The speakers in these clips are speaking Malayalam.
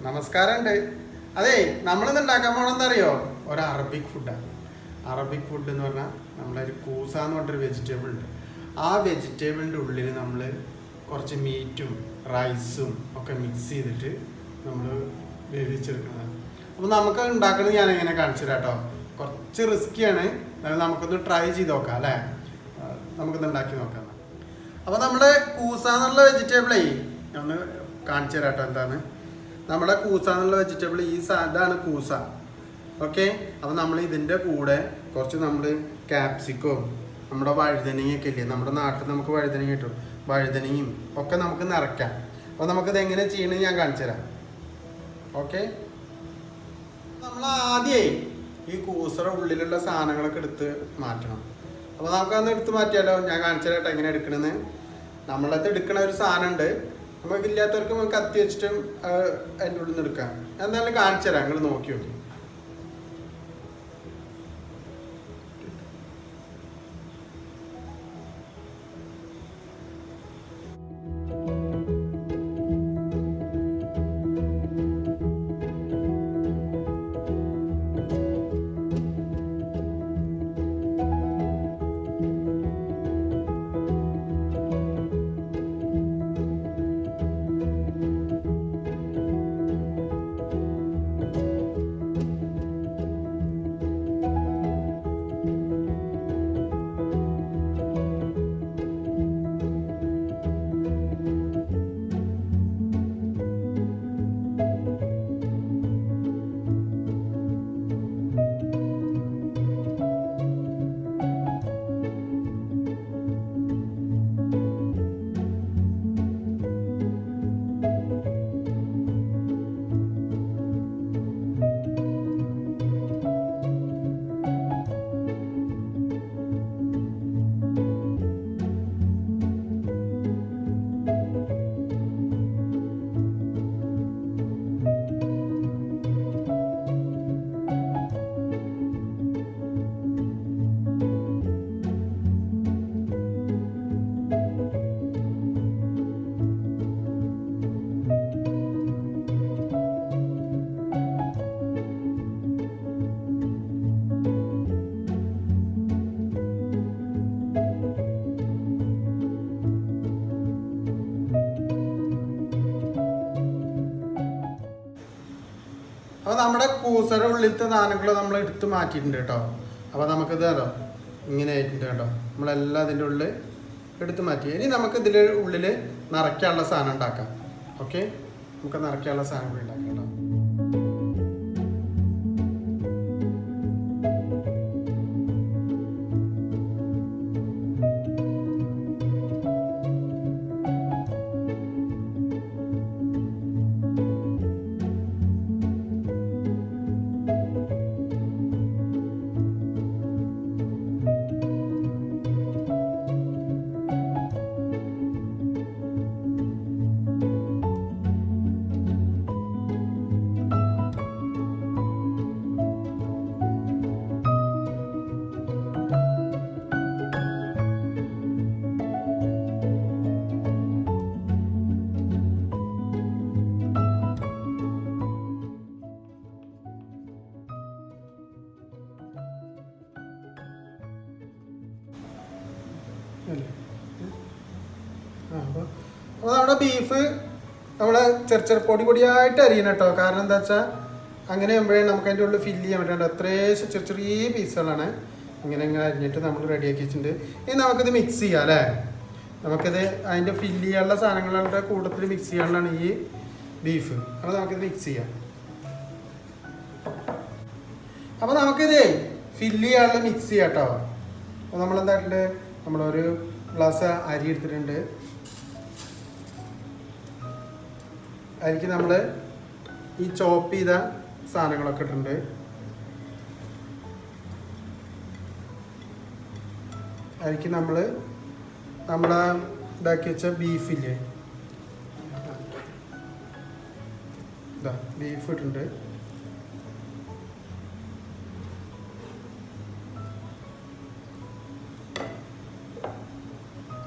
നമസ്കാരമുണ്ട്. അതെ, നമ്മളിന്ന് ഉണ്ടാക്കാൻ പോകണമെന്ന് അറിയോ? ഒരു അറബിക് ഫുഡാണ്. അറബിക് ഫുഡ് എന്ന് പറഞ്ഞാൽ നമ്മളൊരു കൂസ എന്ന് പറഞ്ഞൊരു വെജിറ്റബിൾ ഉണ്ട്. ആ വെജിറ്റബിളിൻ്റെ ഉള്ളിൽ നമ്മൾ കുറച്ച് മീറ്റും റൈസും ഒക്കെ മിക്സ് ചെയ്തിട്ട് നമ്മൾ വേവിച്ചെടുക്കുന്നതാണ്. അപ്പോൾ നമുക്ക് ഉണ്ടാക്കുന്നത് ഞാൻ എങ്ങനെ കാണിച്ചു തരാം കേട്ടോ. കുറച്ച് റിസ്ക്കിയാണ്, നമുക്കൊന്ന് ട്രൈ ചെയ്ത് നോക്കാം അല്ലേ. നമുക്കൊന്ന് ഉണ്ടാക്കി നോക്കാം. അപ്പോൾ നമ്മുടെ കൂസ എന്നുള്ള വെജിറ്റബിളേ ഞാൻ ഒന്ന് കാണിച്ചു തരാം കേട്ടോ. എന്താണ് നമ്മുടെ കൂസ എന്നുള്ള വെജിറ്റബിൾ? ഇതാണ് കൂസ. ഓക്കെ. അപ്പോൾ നമ്മൾ ഇതിൻ്റെ കൂടെ കുറച്ച് നമ്മൾ ക്യാപ്സിക്കവും നമ്മുടെ വഴുതനങ്ങയൊക്കെ ഇല്ലേ, നമ്മുടെ നാട്ടിൽ നമുക്ക് വഴുതനങ്ങ കിട്ടും, വഴുതനങ്ങയും ഒക്കെ നമുക്ക് നിറയ്ക്കാം. അപ്പോൾ നമുക്കിത് എങ്ങനെ ചെയ്യണമെന്ന് ഞാൻ കാണിച്ചു തരാം. ഓക്കെ. നമ്മൾ ആദ്യമേ ഈ കൂസയുടെ ഉള്ളിലുള്ള സാധനങ്ങളൊക്കെ എടുത്ത് മാറ്റണം. അപ്പോൾ നമുക്കതൊന്ന് എടുത്ത് മാറ്റിയാലോ? ഞാൻ കാണിച്ചു തരാം എങ്ങനെ എടുക്കണമെന്ന്. നമ്മളത് എടുക്കണ ഒരു സാധനം ഉണ്ട്, നമുക്ക് ഇല്ലാത്തവർക്ക് നമുക്ക് കത്തി വെച്ചിട്ടും അതിൻ്റെ ഉള്ളിൽ നിന്ന് എടുക്കാം. ഞാൻ എന്തായാലും കാണിച്ചു തരാം, നിങ്ങൾ നോക്കി നോക്കി. അപ്പോൾ നമ്മുടെ കൂസയുടെ ഉള്ളിലത്തെ സാധനങ്ങൾ നമ്മൾ എടുത്ത് മാറ്റിയിട്ടുണ്ട് കേട്ടോ. അപ്പോൾ നമുക്കിത് കേട്ടോ ഇങ്ങനെ ആയിട്ടുണ്ട് കേട്ടോ. നമ്മളെല്ലാം ഇതിൻ്റെ ഉള്ളിൽ എടുത്ത് മാറ്റി. ഇനി നമുക്ക് ഇതിൻ്റെ ഉള്ളിൽ നിറയ്ക്കാനുള്ള സാധനം ഉണ്ടാക്കാം. ഓക്കെ, നമുക്ക് നിറയ്ക്കാനുള്ള സാധനം കൂടി ഉണ്ടാക്കാം കേട്ടോ. അപ്പോൾ നമ്മുടെ ബീഫ് നമ്മൾ ചെറു പൊടിയായിട്ട് അരിയണം കേട്ടോ. കാരണം എന്താ വെച്ചാൽ അങ്ങനെ ആകുമ്പോഴേ നമുക്ക് അതിൻ്റെ ഉള്ളിൽ ഫില്ല് ചെയ്യാൻ പറ്റുന്നുണ്ട്. അത്രയും ചെറിയ പീസുകളാണ്. ഇങ്ങനെ അരിഞ്ഞിട്ട് നമ്മൾ റെഡിയാക്കി വെച്ചിട്ടുണ്ട്. ഇനി നമുക്കിത് മിക്സ് ചെയ്യാം അല്ലേ. നമുക്കിത് അതിൻ്റെ ഫില്ല് ചെയ്യാനുള്ള സാധനങ്ങളുടെ കൂട്ടത്തിൽ മിക്സ് ചെയ്യാനുള്ളതാണ് ഈ ബീഫ്. അപ്പോൾ നമുക്കിത് മിക്സ് ചെയ്യാം. അപ്പോൾ നമുക്കിത് ഫില്ല് ചെയ്യാനുള്ള മിക്സ് ചെയ്യാം കേട്ടോ. അപ്പോൾ നമ്മളെന്തായിട്ടുണ്ട്, നമ്മളൊരു ഗ്ലാസ് അരി എടുത്തിട്ടുണ്ട്. അരിക്ക് നമ്മൾ ഈ ചോപ്പ് ചെയ്ത സാധനങ്ങളൊക്കെ ഇട്ടിട്ടുണ്ട്. അരിക്ക് നമ്മളെ ഇതാക്കി വെച്ച ബീഫില്ലേ, ഇതാ ബീഫ് ഇട്ടിട്ടുണ്ട്.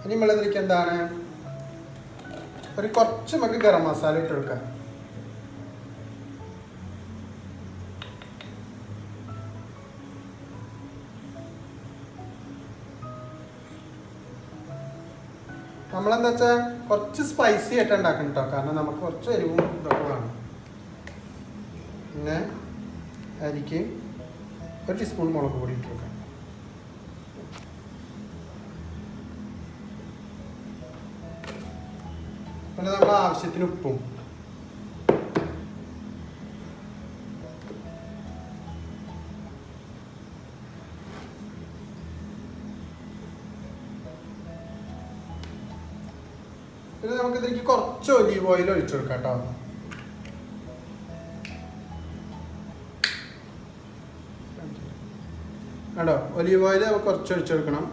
ഇനി നമ്മളിതിലേക്ക് എന്താണ് ഒരു കുറച്ച് നമുക്ക് ഗരം മസാല ഇട്ട് കൊടുക്കാം. നമ്മളെന്താ വെച്ചാൽ കുറച്ച് സ്പൈസി ആയിട്ട് ഉണ്ടാക്കണം കേട്ടോ, കാരണം നമുക്ക് കുറച്ച് എരിവും ഇതൊക്കെ വേണം. പിന്നെ അരിക്ക് 1 ടീസ്പൂൺ മുളക് പൊടി ഇട്ട് വെക്കാം. പിന്നെ നമ്മൾ ആവശ്യത്തിന് ഉപ്പും. പിന്നെ നമുക്ക് ഇതിലേക്ക് കുറച്ച് ഒലീവ് ഓയിൽ ഒഴിച്ചു കൊടുക്കാം കേട്ടോ. കേട്ടോ, ഒലീവ് ഓയിൽ നമുക്ക് കുറച്ച് ഒഴിച്ചു കൊടുക്കണം.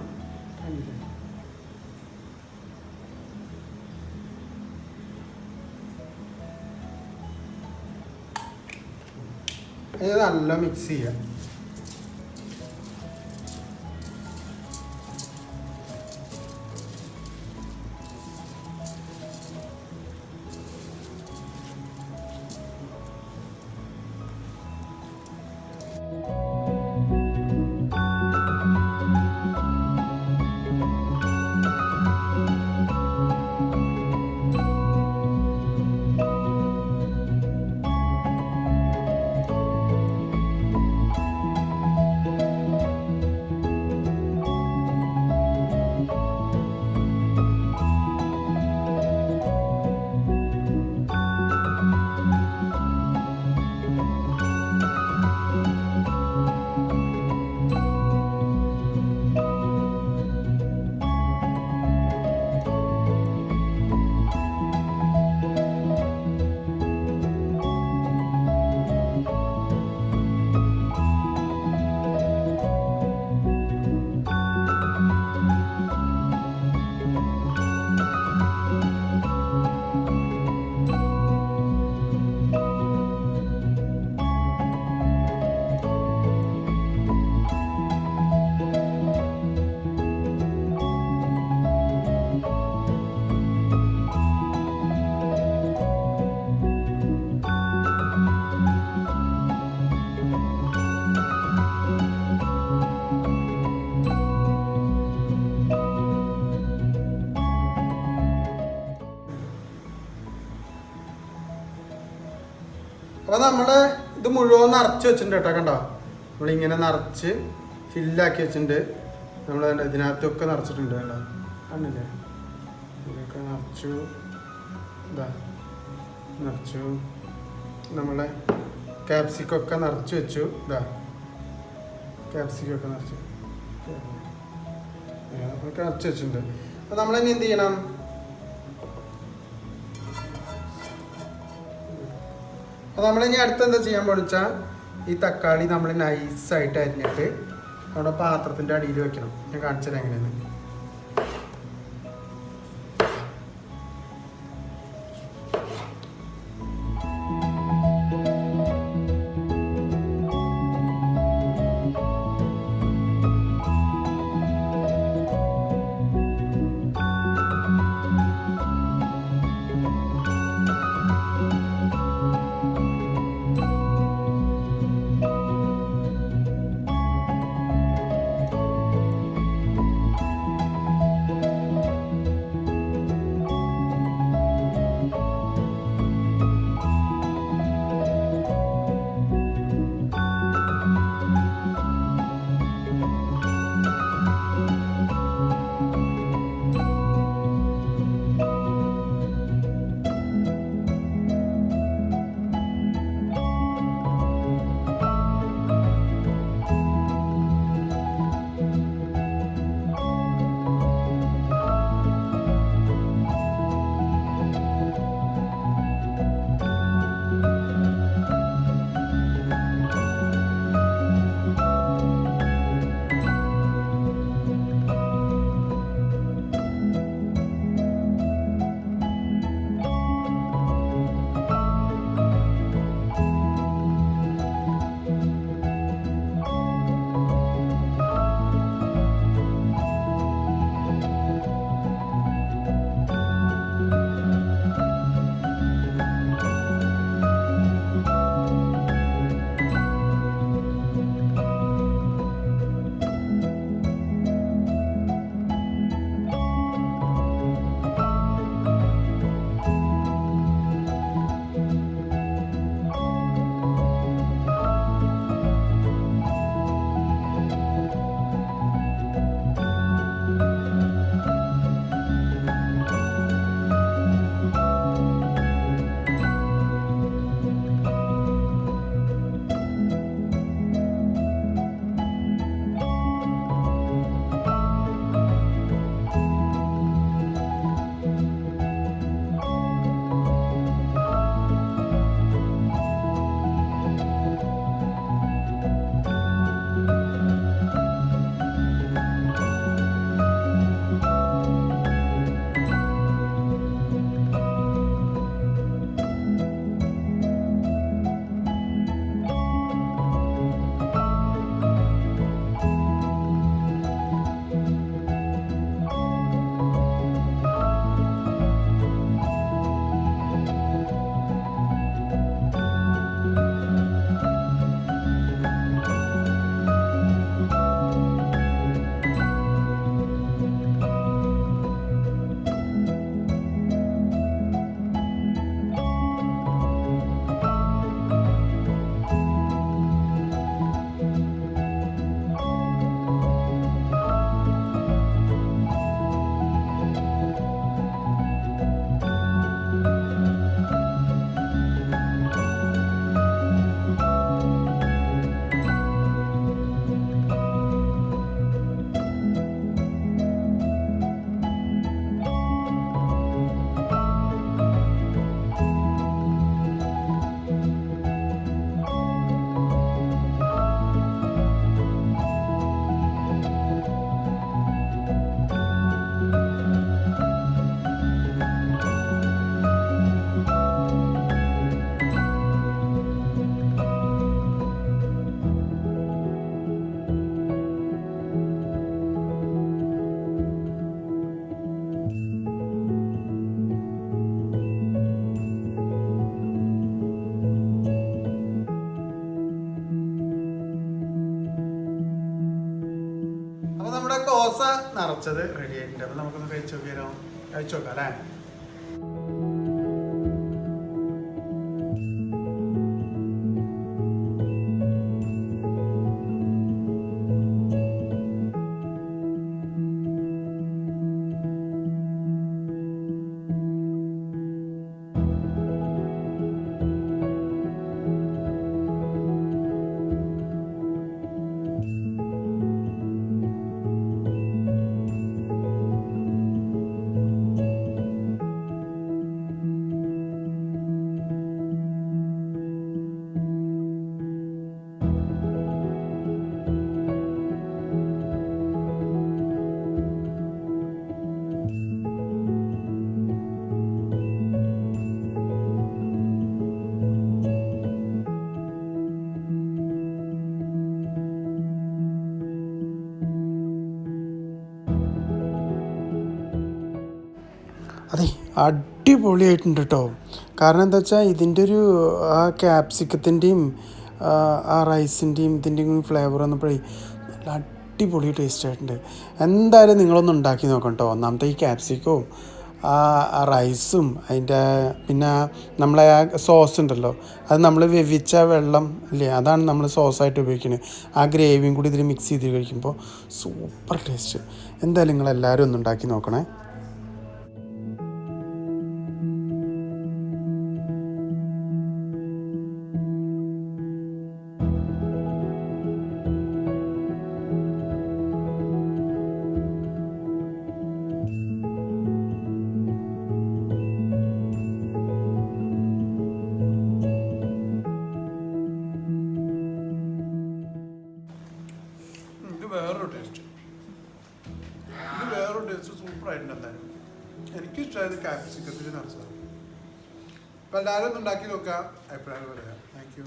ഇത് നല്ല മിക്സ് ചെയ്യാം. അപ്പോൾ നമ്മൾ ഇത് മുഴുവൻ നിറച്ച് വെച്ചിട്ടുണ്ട് കേട്ടോ. കണ്ടോ, നമ്മളിങ്ങനെ നിറച്ച് ഫില്ലാക്കി വെച്ചിട്ടുണ്ട്. നമ്മൾ ഇതിനകത്തൊക്കെ നിറച്ചിട്ടുണ്ട്. കേട്ടോ, കണ്ടില്ലേ, ഇതൊക്കെ നിറച്ചു. ഇതാ നിറച്ചു. നമ്മളെ ക്യാപ്സിക്കൊക്കെ നിറച്ച് വെച്ചു. ഇതാ ക്യാപ്സിക്കൊക്കെ നിറച്ച് ഒക്കെ നിറച്ച് വെച്ചിട്ടുണ്ട്. അപ്പോൾ നമ്മളിനി എന്ത് ചെയ്യണം? അപ്പോൾ നമ്മളിനി അടുത്ത് എന്താ ചെയ്യാൻ പഠിച്ചാൽ ഈ തക്കാളി നമ്മൾ നൈസായിട്ട് അരിഞ്ഞിട്ട് നമ്മുടെ പാത്രത്തിൻ്റെ അടിയിൽ വെക്കണം. ഞാൻ കാണിച്ചത് എങ്ങനെയാണ്. നിറച്ചത് റെഡി ആയിട്ടുണ്ട്. അപ്പോൾ നമുക്കൊന്ന് കഴിച്ച് നോക്കിയാലോ? കഴിച്ചു നോക്കാം അല്ലേ? അതെ, അടിപൊളിയായിട്ടുണ്ട് കേട്ടോ. കാരണം എന്താ വെച്ചാൽ ഇതിൻ്റെ ഒരു ആ ക്യാപ്സിക്കത്തിൻ്റെയും ആ റൈസിൻ്റെയും ഇതിൻ്റെയും ഫ്ലേവർ വന്നപ്പോഴേ നല്ല അടിപൊളി ടേസ്റ്റ് ആയിട്ടുണ്ട്. എന്തായാലും നിങ്ങളൊന്ന് ഉണ്ടാക്കി നോക്കണം കേട്ടോ. ഒന്നാമത്തെ ഈ ക്യാപ്സിക്കവും ആ റൈസും അതിൻ്റെ പിന്നെ നമ്മളെ ആ സോസ് ഉണ്ടല്ലോ, അത് നമ്മൾ വെവിച്ച വെള്ളം ഇല്ലേ, അതാണ് നമ്മൾ സോസായിട്ട് ഉപയോഗിക്കുന്നത്. ആ ഗ്രേവിയും കൂടി ഇതിൽ മിക്സ് ചെയ്ത് കഴിക്കുമ്പോൾ സൂപ്പർ ടേസ്റ്റ്. എന്തായാലും നിങ്ങളെല്ലാവരും ഒന്ന് ഉണ്ടാക്കി നോക്കണേ. വേറൊരു ടേസ്റ്റ് സൂപ്പറായിട്ടുണ്ട്. എന്തായാലും എനിക്കിഷ്ടമായത് ക്യാപ്സിക്കത്തിൽ നിറച്ചതാണ്. അപ്പോൾ എല്ലാവരും ഒന്ന് ഉണ്ടാക്കി നോക്കാം, അഭിപ്രായം പറയാം. Thank you.